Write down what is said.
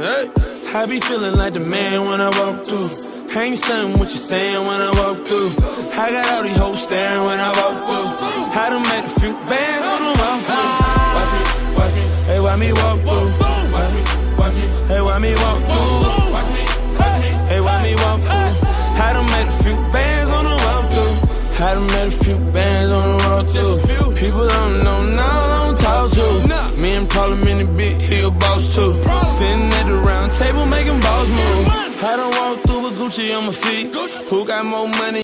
Hey. I be feeling like the man when I walk through. Ain't stunning what you saying when I walk through. I got all these hoes staring when I walk through. I done made a few bands on the walk through. Watch me, watch me, hey, why me walk through? Watch me, watch me, hey, why me walk through? Watch me, watch me, hey, why me walk through? I done made a few bands on the walk through. I done made a few bands on the walk through. People don't know now, don't talk to. Me and Parliament, big, he a boss too. Sitting at the round table making boss moves. I done walk through with Gucci on my feet. Who got more money?